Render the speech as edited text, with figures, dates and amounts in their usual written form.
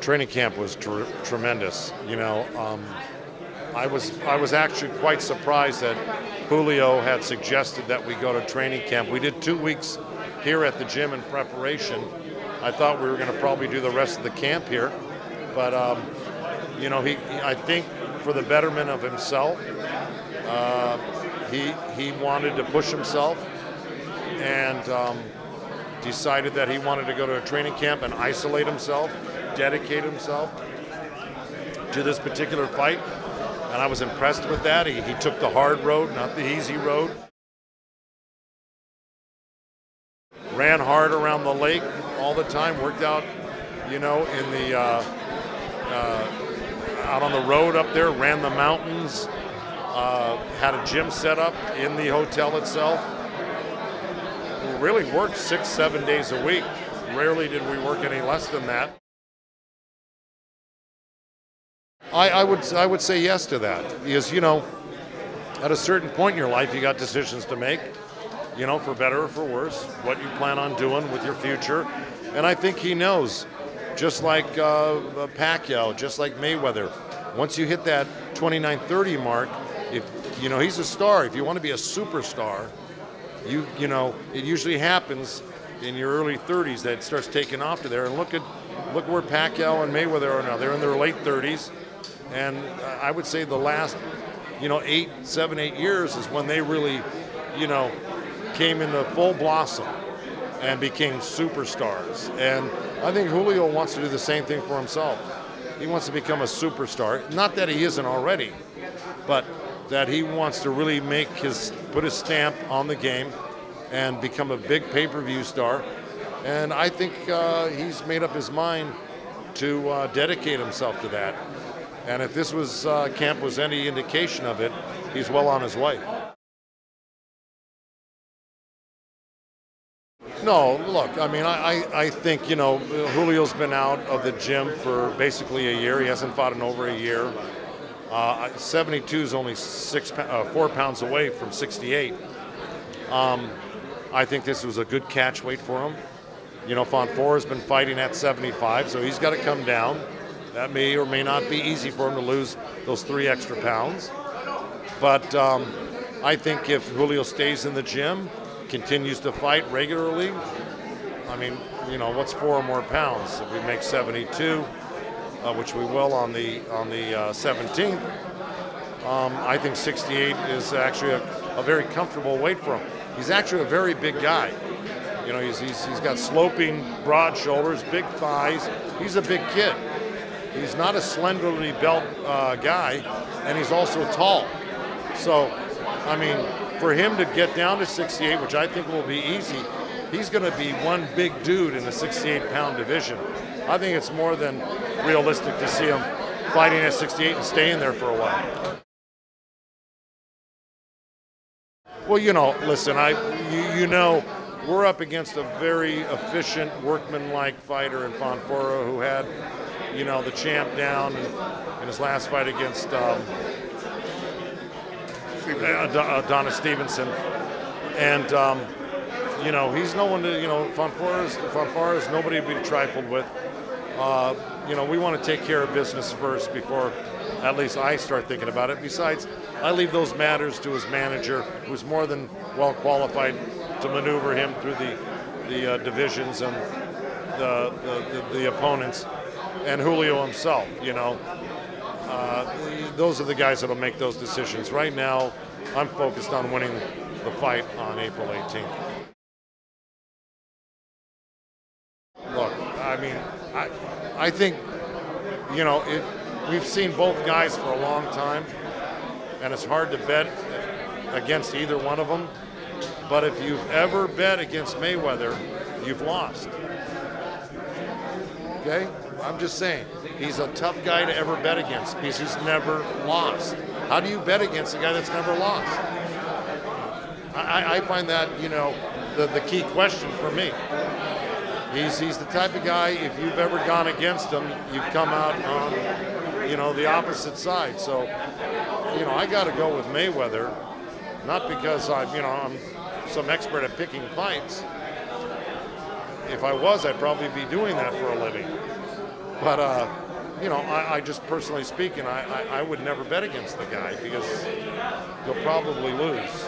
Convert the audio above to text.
training camp was tremendous. You know, I was actually quite surprised that Julio had suggested that we go to training camp. We did 2 weeks here at the gym in preparation. I thought we were going to probably do the rest of the camp here, but you know, I think for the betterment of himself, he wanted to push himself and decided that he wanted to go to a training camp and isolate himself, dedicate himself to this particular fight. And I was impressed with that. He took the hard road, not the easy road. Ran hard around the lake all the time, worked out, you know, in the out on the road up there, ran the mountains, had a gym set up in the hotel itself. We really worked 6-7 days a week. Rarely did we work any less than that. I would say yes to that, because, you know, at a certain point in your life, you got decisions to make, you know, for better or for worse, what you plan on doing with your future. And I think he knows, just like Pacquiao, just like Mayweather, once you hit that 29-30 mark, if you know, he's a star. If you want to be a superstar, you know, it usually happens in your early 30s that it starts taking off to there. And look where Pacquiao and Mayweather are now. They're in their late 30s. And I would say the last, you know, 7, 8 years is when they really, you know, came into full blossom and became superstars. And I think Julio wants to do the same thing for himself. He wants to become a superstar. Not that he isn't already, but that he wants to really put his stamp on the game and become a big pay-per-view star. And I think he's made up his mind to dedicate himself to that. And if this camp was any indication of it, he's well on his way. No, look, I mean, I think, you know, Julio's been out of the gym for basically a year. He hasn't fought in over a year. 72 is only 4 pounds away from 68. I think this was a good catch weight for him. You know, Fonfara's been fighting at 75, so he's got to come down. That may or may not be easy for him to lose those 3 extra pounds. But I think if Julio stays in the gym, continues to fight regularly, I mean, you know, what's 4 more pounds? If we make 72, which we will on the 17th, I think 68 is actually a very comfortable weight for him. He's actually a very big guy. You know, he's got sloping, broad shoulders, big thighs. He's a big kid. He's not a slenderly built guy, and he's also tall. So, I mean, for him to get down to 68, which I think will be easy, he's going to be one big dude in the 68-pound division. I think it's more than realistic to see him fighting at 68 and staying there for a while. Well, you know, listen, you know, we're up against a very efficient, workman-like fighter in Fonfara who had, you know, the champ down in his last fight against Adonis Stevenson. And, you know, he's no one to, you know, Fonfara is nobody to be trifled with. You know, we want to take care of business first before at least I start thinking about it. Besides, I leave those matters to his manager, who's more than well qualified to maneuver him through the divisions and the opponents, and Julio himself. You know, those are the guys that'll make those decisions. Right now, I'm focused on winning the fight on April 18th. Look, I mean, I think, you know, we've seen both guys for a long time, and it's hard to bet against either one of them. But if you've ever bet against Mayweather, you've lost. Okay? I'm just saying, he's a tough guy to ever bet against because he's never lost. How do you bet against a guy that's never lost? I find that, you know, the key question for me. He's the type of guy, if you've ever gone against him, you've come out on, you know, the opposite side. So, you know, I got to go with Mayweather, not because I'm some expert at picking fights. If I was, I'd probably be doing that for a living. But you know, I just personally speaking, I would never bet against the guy because he'll probably lose.